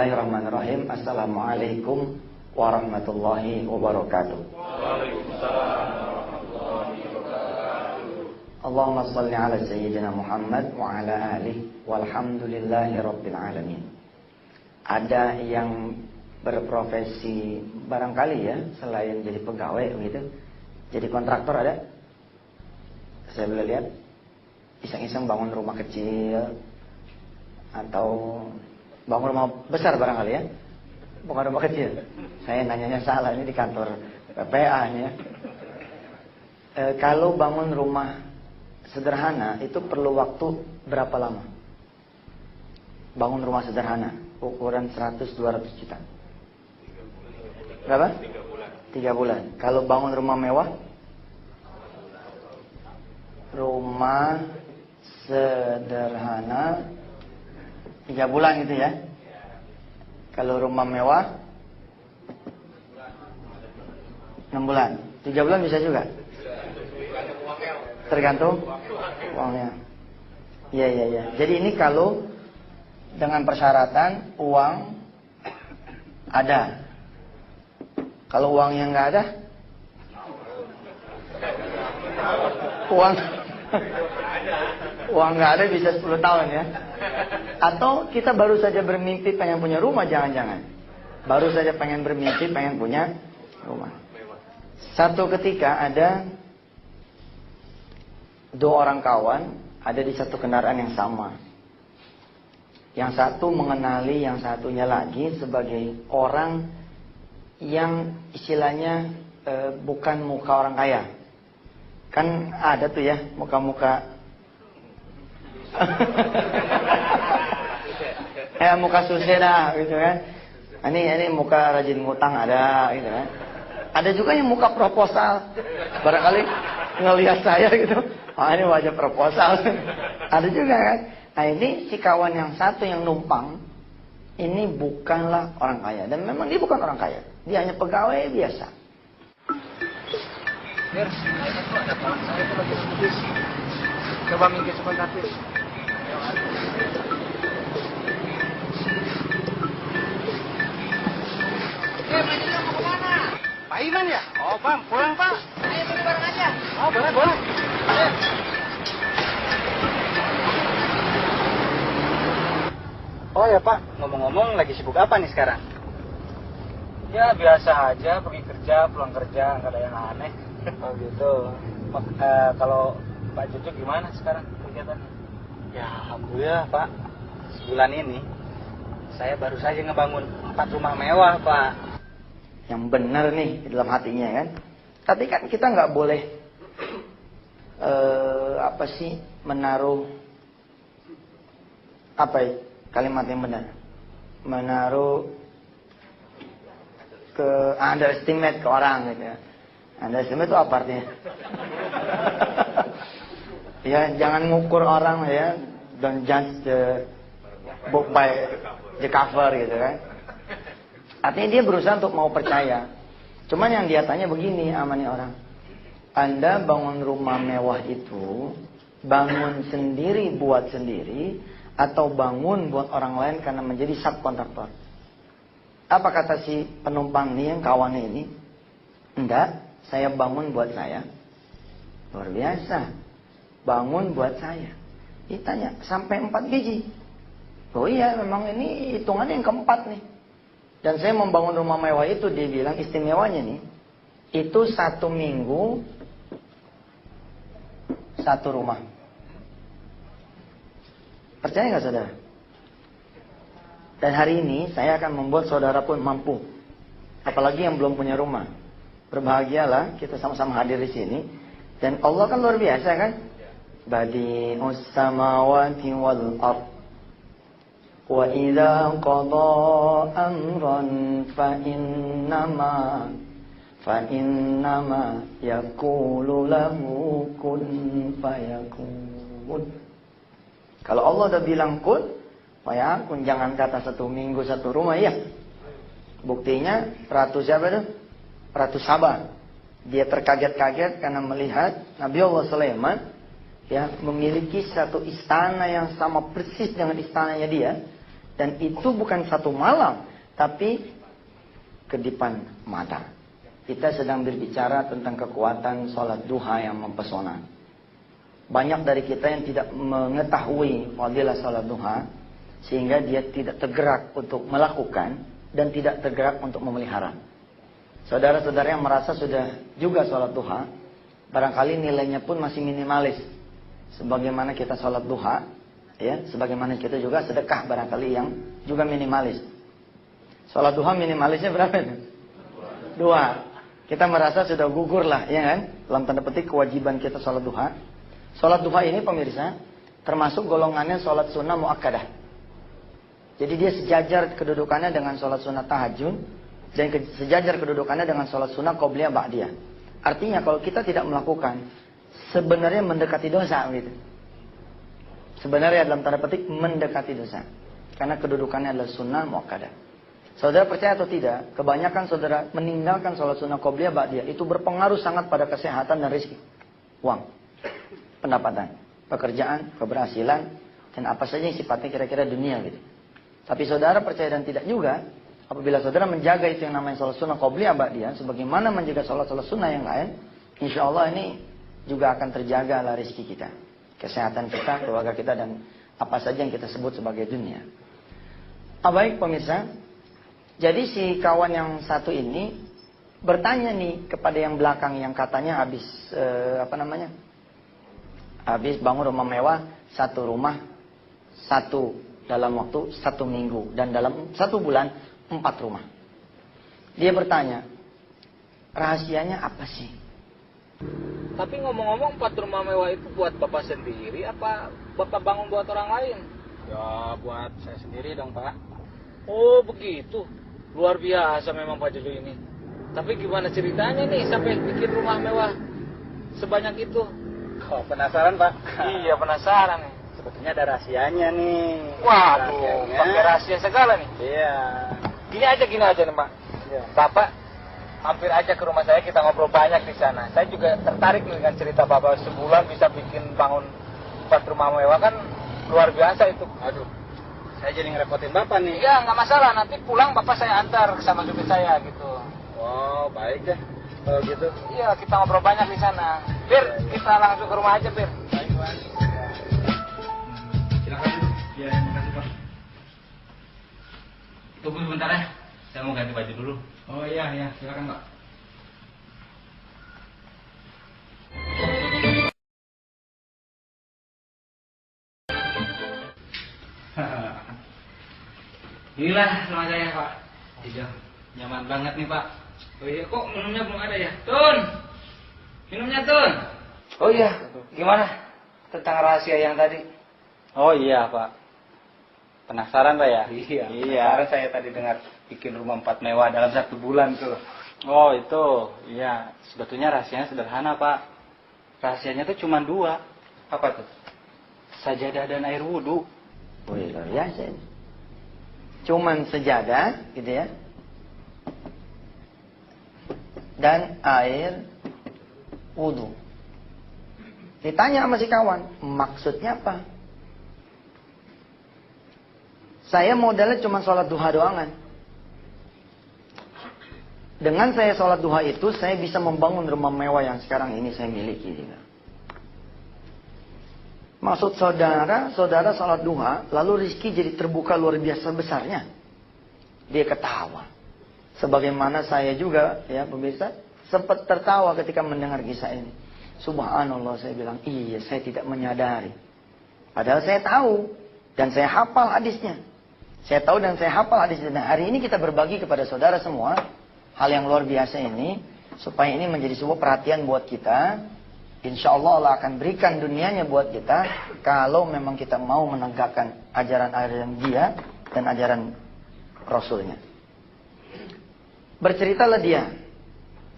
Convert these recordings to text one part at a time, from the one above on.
Bismillahirrahmanirrahim. Assalamualaikum warahmatullahi wabarakatuh. Waalaikumsalam warahmatullahi wabarakatuh. Allahumma salli ala sayyidina Muhammad wa ala alihi walhamdulillahi rabbil alamin. Ada yang berprofesi barangkali ya, selain jadi pegawai begitu, jadi kontraktor ada? Saya boleh lihat? Iseng-iseng bangun rumah kecil atau bangun rumah besar barangkali ya, bukan rumah kecil. Saya nanyanya salah, ini di kantor PPA ini ya. Kalau bangun rumah sederhana itu perlu waktu berapa lama? Bangun rumah sederhana ukuran 100-200 juta berapa? 3 bulan. Kalau bangun rumah mewah, rumah sederhana 3 bulan gitu ya. Kalau rumah mewah 6 bulan. 3 bulan bisa juga. Tergantung uangnya. Iya. Jadi ini kalau dengan persyaratan uang ada. Kalau uangnya nggak ada, uang nggak ada bisa 10 tahun ya. Atau kita baru saja bermimpi pengen punya rumah, jangan-jangan. Baru saja pengen bermimpi pengen punya rumah. Satu ketika ada 2 orang kawan ada di satu kendaraan yang sama. Yang satu mengenali yang satunya lagi sebagai orang yang istilahnya bukan muka orang kaya. Kan ada tuh ya muka-muka muka susah dah gitu kan. Ini muka rajin ngutang ada gitu kan. Ada juga yang muka proposal. Barangkali ngelihat saya gitu. Ini wajah proposal. Ada juga kan. Nah ini si kawan yang satu yang numpang ini bukanlah orang kaya. Dan memang dia bukan orang kaya. Dia hanya pegawai biasa. Ada kawan saya itu lagi sedih. Coba minggir sebentar, Tis. Majulah mau kemana? Pak Iman ya? Oh, Bang, pulang, Pak. Ayo pergi bareng aja. Oh, boleh. Ayo. Oh ya, Pak. Ngomong-ngomong, lagi sibuk apa nih sekarang? Ya, biasa aja. Pergi kerja, pulang kerja. Nggak ada yang aneh. Oh, gitu. Kalau Pak Cucu gimana sekarang kegiatannya? Ya, alhamdulillah, Pak. Sebulan ini, saya baru saja ngebangun 4 rumah mewah, Pak. Yang benar nih di dalam hatinya kan. Tapi kan kita nggak boleh menaruh kalimat yang benar, menaruh ke underestimate ke orang gitu ya. Underestimate itu apa artinya? Ya jangan ngukur orang ya, don't judge the book by the cover gitu kan. Artinya dia berusaha untuk mau percaya. Cuman yang dia tanya begini sama nih orang. Anda bangun rumah mewah itu bangun sendiri buat sendiri atau bangun buat orang lain karena menjadi subkontraktor? Apa kata si penumpang nih yang kawannya ini? Enggak, saya bangun buat saya. Luar biasa. Bangun buat saya. Ditanya sampai 4 biji. Oh iya, memang ini hitungannya yang keempat nih. Dan saya membangun rumah mewah itu, dia bilang istimewanya nih, itu 1 minggu 1 rumah. Percaya nggak saudara? Dan hari ini saya akan membuat saudara pun mampu. Apalagi yang belum punya rumah. Berbahagialah kita sama-sama hadir di sini. Dan Allah kan luar biasa kan? Badi'us samawati wal ardh. Wa idza qada amran fa innama yaqulu lahu kun fayakun. Kalau Allah udah bilang kun fayakun, jangan kata 1 minggu 1 rumah ya. Buktinya Ratu siapa itu? Ratu Sabah. Dia terkaget-kaget karena melihat Nabi Allah Sulaiman ya memiliki satu istana yang sama persis dengan istananya dia. Dan itu bukan satu malam, tapi kedipan mata. Kita sedang berbicara tentang kekuatan sholat duha yang mempesona. Banyak dari kita yang tidak mengetahui fadilah sholat duha, sehingga dia tidak tergerak untuk melakukan dan tidak tergerak untuk memelihara. Saudara-saudara yang merasa sudah juga sholat duha, barangkali nilainya pun masih minimalis. Sebagaimana kita sholat duha, ya, sebagaimana kita juga sedekah barangkali yang juga minimalis. Sholat duha minimalisnya berapa itu? 2. Kita merasa sudah gugur lah, ya kan? Dalam tanda petik kewajiban kita sholat duha. Sholat duha ini pemirsa, termasuk golongannya sholat sunnah muakkadah. Jadi dia sejajar kedudukannya dengan sholat sunnah tahajud, dan sejajar kedudukannya dengan sholat sunnah qobliyah ba'diyah. Artinya kalau kita tidak melakukan, sebenarnya mendekati dosa gitu. Sebenarnya dalam tanda petik mendekati dosa. Karena kedudukannya adalah sunnah muakkadah. Saudara percaya atau tidak, kebanyakan saudara meninggalkan sholat sunnah qobliyah ba'diyah itu berpengaruh sangat pada kesehatan dan rezeki. Uang, pendapatan, pekerjaan, keberhasilan, dan apa saja yang sifatnya kira-kira dunia gitu. Tapi saudara percaya dan tidak juga, apabila saudara menjaga itu yang namanya sholat sunnah qobliyah ba'diyah, sebagaimana menjaga sholat-sholat sunnah yang lain, insya Allah ini juga akan terjaga lah rezeki kita, kesehatan kita, keluarga kita, dan apa saja yang kita sebut sebagai dunia. Baik pemirsa, jadi si kawan yang satu ini bertanya nih kepada yang belakang yang katanya habis habis bangun rumah mewah, satu rumah, satu dalam waktu 1 minggu, dan dalam 1 bulan 4 rumah. Dia bertanya, rahasianya apa sih? Tapi ngomong-ngomong 4 rumah mewah itu buat Bapak sendiri apa Bapak bangun buat orang lain? Ya buat saya sendiri dong Pak. Oh begitu, luar biasa memang Pak Jojo ini. Tapi gimana ceritanya nih sampai bikin rumah mewah sebanyak itu? Oh penasaran Pak? Iya penasaran nih. Sebetulnya ada rahasianya nih. Waduh, pakai rahasia segala nih. Iya. Gini aja nih Pak. Iya. Bapak hampir aja ke rumah saya, kita ngobrol banyak di sana. Saya juga tertarik nih dengan cerita Bapak sebulan bisa bikin bangun 4 rumah mewah, kan luar biasa itu. Aduh, saya jadi ngerepotin Bapak nih. Iya, nggak masalah. Nanti pulang Bapak saya antar sama supir saya gitu. Oh, baik deh. Kalau gitu. Iya, kita ngobrol banyak di sana. Bir, kita langsung ke rumah aja, Bir. Baik, Pak. Silakan dulu. Iya, terima kasih, Pak. Tunggu sebentar ya. Saya mau ganti baju dulu. Oh iya, silakan Pak. Inilah rumah saya Pak. Iya, nyaman banget nih Pak. Oh iya, kok minumnya belum ada ya? Tun, minumnya Tun. Oh iya, gimana tentang rahasia yang tadi? Oh iya Pak. Penasaran Pak ya? Iya. Penasaran saya tadi dengar bikin rumah 4 mewah dalam 1 bulan tuh. Oh itu, iya. Sebetulnya rahasianya sederhana Pak. Rahasianya tuh cuma 2. Apa tuh? Sajadah dan air wudhu. Oh iya, luar biasa ini. Cuman sejadah, gitu ya. Dan air wudhu. Ditanya sama si kawan, maksudnya apa? Saya modalnya cuma sholat duha doangan. Dengan saya sholat duha itu, saya bisa membangun rumah mewah yang sekarang ini saya miliki. Maksud saudara sholat duha, lalu rezeki jadi terbuka luar biasa besarnya. Dia ketawa. Sebagaimana saya juga, ya pemirsa, sempat tertawa ketika mendengar kisah ini. Subhanallah, saya bilang, iya saya tidak menyadari. Padahal saya tahu, dan saya hafal hadisnya. Saya tahu dan saya hafal hadisnya. Dan hari ini kita berbagi kepada saudara semua hal yang luar biasa ini, supaya ini menjadi sebuah perhatian buat kita. Insya Allah Allah akan berikan dunianya buat kita, kalau memang kita mau menegakkan ajaran-ajaran dia dan ajaran Rasulnya. Berceritalah dia.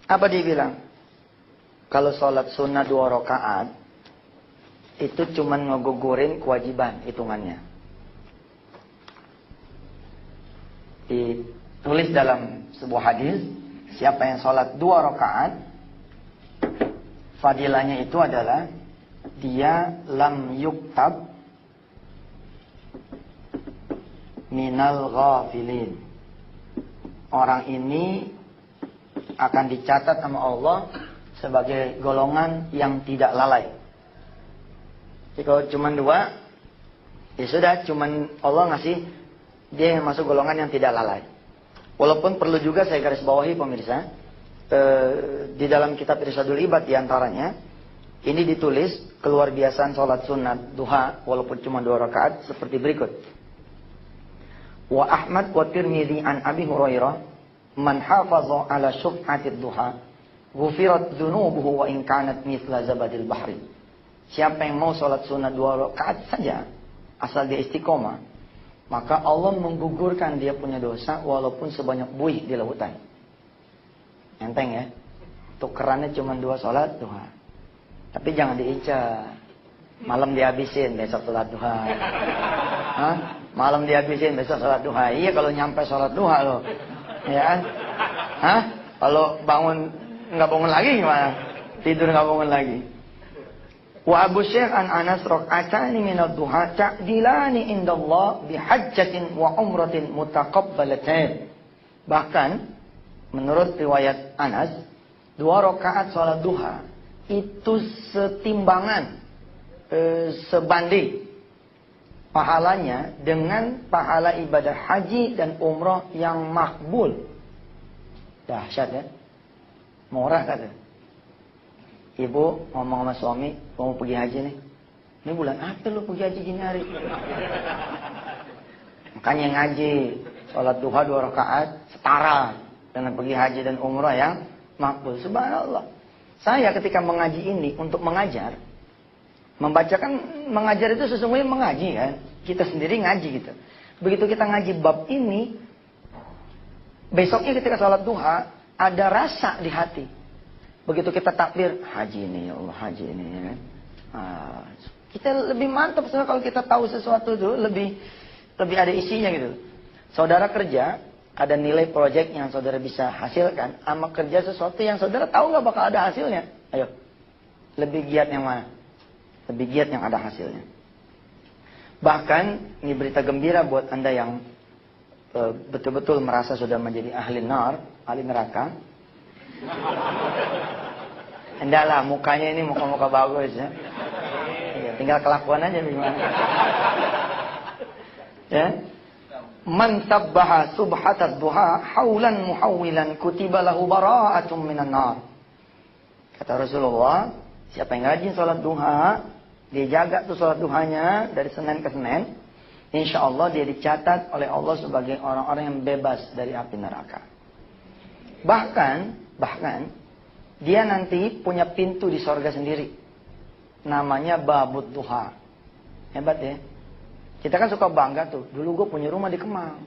Apa dia bilang? Kalau sholat sunnah 2 rakaat, itu cuma ngegugurin kewajiban hitungannya. Ditulis dalam sebuah hadis, siapa yang sholat 2 rakaat, fadilahnya itu adalah dia lam yuktab minal ghafilin. Orang ini akan dicatat sama Allah sebagai golongan yang tidak lalai. Jadi kalau cuma 2, ya sudah, cuman Allah ngasih dia yang masuk golongan yang tidak lalai. Walaupun perlu juga saya garis bawahi pemirsa, di dalam kitab Irsyadul Ibad diantaranya, ini ditulis keluar biasaan sholat sunat duha walaupun cuma 2 rakaat seperti berikut. Wa Ahmad wa Tirmidzi an Abi Hurairah, man hafaza ala syuf'atid duha ghufirat dzunubuhu wa in kanat mithla zabadil bahri. Siapa yang mau sholat sunat 2 rakaat saja, asal dia istiqomah, maka Allah menggugurkan dia punya dosa walaupun sebanyak buih di lautan. Enteng ya? Tukerannya cuma 2 sholat duha. Tapi jangan diincar. Malam dihabisin besok sholat duha. Hah? Malam dihabisin besok sholat duha. Iya kalau nyampe sholat duha loh. Ya kan? Hah? Kalau bangun nggak bangun lagi gimana? Tidur nggak bangun lagi. Wa Abu Syekh an Anas rak'atani minad duha ta'dilani indallah bihajjatin wa umratin mutaqabbalatain. Bahkan menurut riwayat Anas, 2 rakaat salat duha itu setimbangan, sebanding pahalanya dengan pahala ibadah haji dan umrah yang makbul. Dahsyat ya. Murah kata. Ibu ngomong sama suami, mau pergi haji nih. Ini bulan apa lu pergi haji gini hari? Makanya ngaji salat duha 2 rakaat setara dengan pergi haji dan umrah yang makbul. Subhanallah. Saya ketika mengaji ini untuk mengajar, membacakan, mengajar itu sesungguhnya mengaji kan. Kita sendiri ngaji gitu. Begitu kita ngaji bab ini, besoknya ketika salat duha ada rasa di hati. Begitu kita takbir, haji ini ya Allah, haji ini ya kan. Kita lebih mantap sebenarnya kalau kita tahu sesuatu itu lebih ada isinya gitu. Saudara kerja, ada nilai proyek yang saudara bisa hasilkan, sama kerja sesuatu yang saudara tahu nggak bakal ada hasilnya. Ayo, lebih giat yang mana? Lebih giat yang ada hasilnya. Bahkan ini berita gembira buat anda yang betul-betul merasa sudah menjadi ahli neraka. Endahlah, mukanya ini muka-muka bagus ya. Ya, tinggal kelakuan aja bagaimana. Ya. Man sabbaha subhatat duha haulan muhawwilan kutiba lahu bara'atun minan nar. Kata Rasulullah, siapa yang rajin salat duha, dia jaga tuh salat duhanya dari Senin ke Senin, insyaallah dia dicatat oleh Allah sebagai orang-orang yang bebas dari api neraka. Bahkan dia nanti punya pintu di sorga sendiri. Namanya babut duha. Hebat ya. Kita kan suka bangga tuh. Dulu gue punya rumah di Kemang.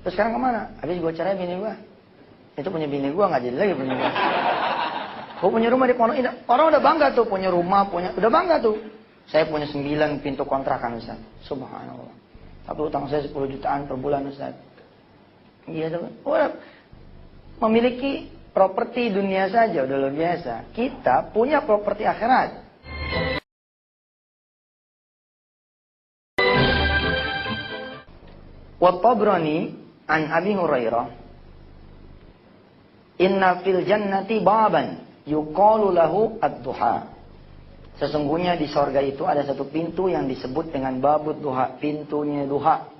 Terus sekarang kemana? Habis gue cerai bini gue. Itu punya bini gue, gak jadi lagi punya gue. Gue punya rumah di Pondok Indah. Orang udah bangga tuh. Punya rumah, udah bangga tuh. Saya punya 9 pintu kontrakan Ustaz. Subhanallah. Tapi utang saya 10 jutaan per bulan Ustaz. Iya tuh. Memiliki properti dunia saja udah luar biasa. Kita punya properti akhirat. Wa Tabrani an Abi Hurairah, inna fil jannati baban yuqalu lahu ad-duha. Sesungguhnya di sorga itu ada satu pintu yang disebut dengan babut duha, pintunya duha.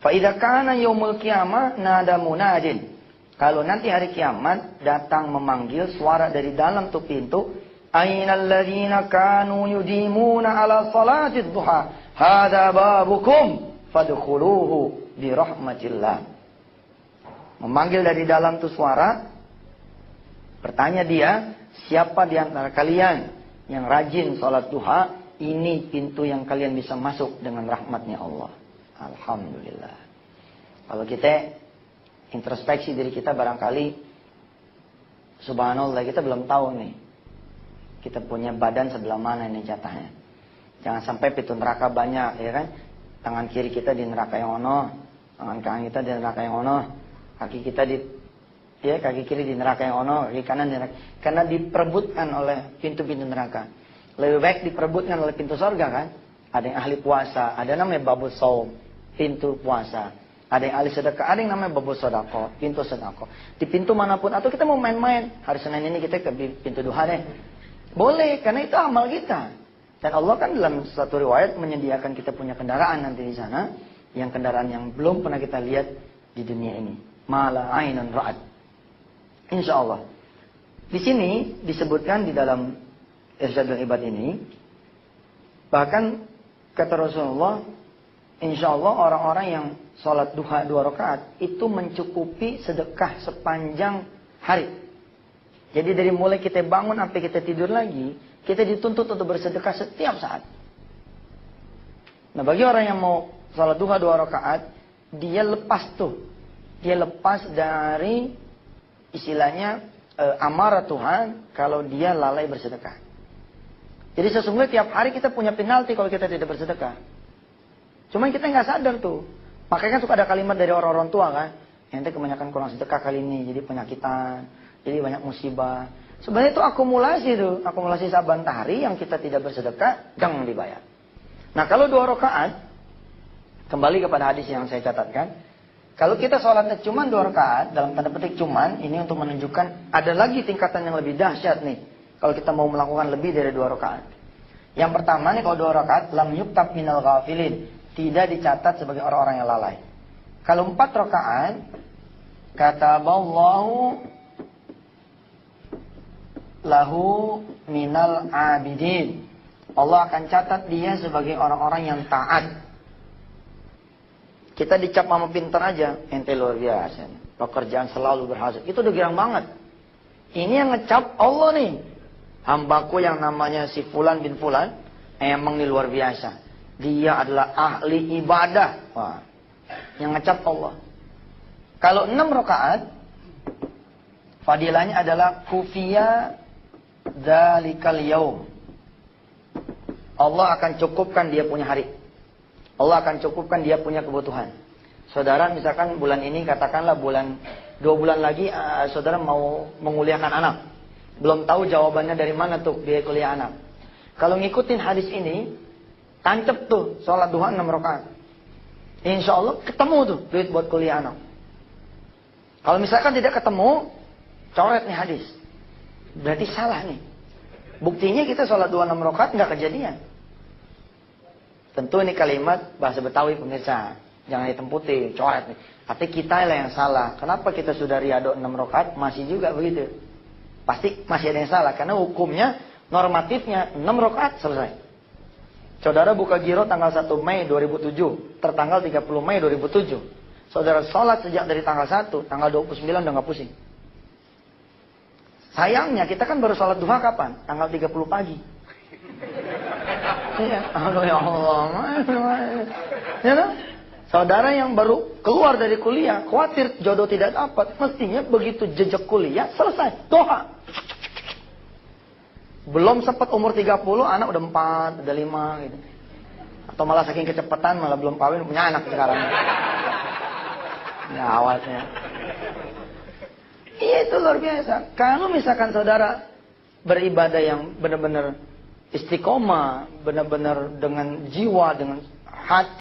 Fa idza kana yaumul qiyamah nada munadin. Kalau nanti hari kiamat datang memanggil suara dari dalam tuh pintu, ainal ladzina kanu yudimuna ala salatid duha, hadza babukum fadkhuluhu bi rahmatillah. Memanggil dari dalam tuh suara, bertanya dia, siapa di antara kalian yang rajin salat duha, ini pintu yang kalian bisa masuk dengan rahmatnya Allah. Alhamdulillah. Kalau kita introspeksi diri kita barangkali, subhanallah kita belum tahu nih. Kita punya badan sebelah mana ini jatahnya. Jangan sampai pintu neraka banyak, ya kan? Tangan kiri kita di neraka yang ono, tangan kanan kita di neraka yang ono, kaki kita kaki kiri di neraka yang ono, kaki kanan di neraka. Karena diperebutkan oleh pintu-pintu neraka. Lebih baik diperebutkan oleh pintu surga kan? Ada yang ahli puasa, ada namanya babus saum. pintu puasa. Ada yang ahli sedekah, ada yang namanya babul sedekah, pintu sedekah. Di pintu manapun, atau kita mau main-main, hari Senin ini kita ke pintu duha deh. Boleh, karena itu amal kita. Dan Allah kan dalam satu riwayat menyediakan kita punya kendaraan nanti di sana, yang kendaraan yang belum pernah kita lihat di dunia ini. Mala ainun ra'at. Insya Allah. Di sini disebutkan di dalam Irsyadul Ibad ini, bahkan kata Rasulullah, insya Allah orang-orang yang sholat duha 2 rakaat itu mencukupi sedekah sepanjang hari. Jadi dari mulai kita bangun sampai kita tidur lagi, kita dituntut untuk bersedekah setiap saat. Nah bagi orang yang mau sholat duha 2 rakaat, dia lepas tuh. Dia lepas dari istilahnya amarah Tuhan kalau dia lalai bersedekah. Jadi sesungguhnya tiap hari kita punya penalti kalau kita tidak bersedekah. Cuma kita nggak sadar tuh. Makanya kan suka ada kalimat dari orang-orang tua kan, ente kebanyakan kurang sedekah kali ini, jadi penyakitan, jadi banyak musibah. Sebenarnya itu akumulasi saban hari yang kita tidak bersedekah, jangan dibayar. Nah kalau 2 rakaat, kembali kepada hadis yang saya catatkan, kalau kita sholatnya cuma 2 rakaat, dalam tanda petik cuman, ini untuk menunjukkan ada lagi tingkatan yang lebih dahsyat nih. Kalau kita mau melakukan lebih dari 2 rakaat. Yang pertama nih kalau 2 rakaat, lam yuktab minal ghafilin. Tidak dicatat sebagai orang-orang yang lalai. Kalau 4 rakaat, kataballahu lahu minal abidin. Allah akan catat dia sebagai orang-orang yang taat. Kita dicap sama pinter aja, ente luar biasa. Pekerjaan selalu berhasil. Itu udah girang banget. Ini yang ngecap Allah nih. Hambaku yang namanya si Fulan bin Fulan, emang nih luar biasa. Dia adalah ahli ibadah. Wah, yang ngecap Allah. Kalau 6 rakaat, fadilahnya adalah kufiya dzalikal yaum. Allah akan cukupkan dia punya hari. Allah akan cukupkan dia punya kebutuhan. Saudara misalkan bulan ini katakanlah 2 bulan lagi saudara mau menguliahkan anak. Belum tahu jawabannya dari mana tuh biaya kuliah anak. Kalau ngikutin hadis ini, tancep tuh sholat duha 6 rakaat. Insya Allah ketemu tuh duit buat kuliah anak. Kalau misalkan tidak ketemu, coret nih hadis. Berarti salah nih. Buktinya kita sholat duha 6 rakaat nggak kejadian. Tentu ini kalimat bahasa Betawi pemirsa. Jangan hitam putih, coret nih. Tapi kita lah yang salah. Kenapa kita sudah riado 6 rakaat masih juga begitu? Pasti masih ada yang salah. Karena hukumnya, normatifnya 6 rakaat selesai. Saudara buka giro tanggal 1 Mei 2007. Tertanggal 30 Mei 2007. Saudara sholat sejak dari tanggal 1. Tanggal 29 udah gak pusing. Sayangnya kita kan baru sholat duha kapan? Tanggal 30 pagi. Iya, aduh ya Allah. Ya kan? Saudara yang baru keluar dari kuliah, khawatir jodoh tidak dapat, mestinya begitu jejak kuliah selesai, doa. Belum sempat umur 30, anak udah 4, udah 5 gitu. Atau malah saking kecepatan malah belum kawin punya anak sekarang. Ya awalnya. Iya itu luar biasa. Kalau misalkan saudara beribadah yang benar-benar istiqomah, benar-benar dengan jiwa, dengan hati.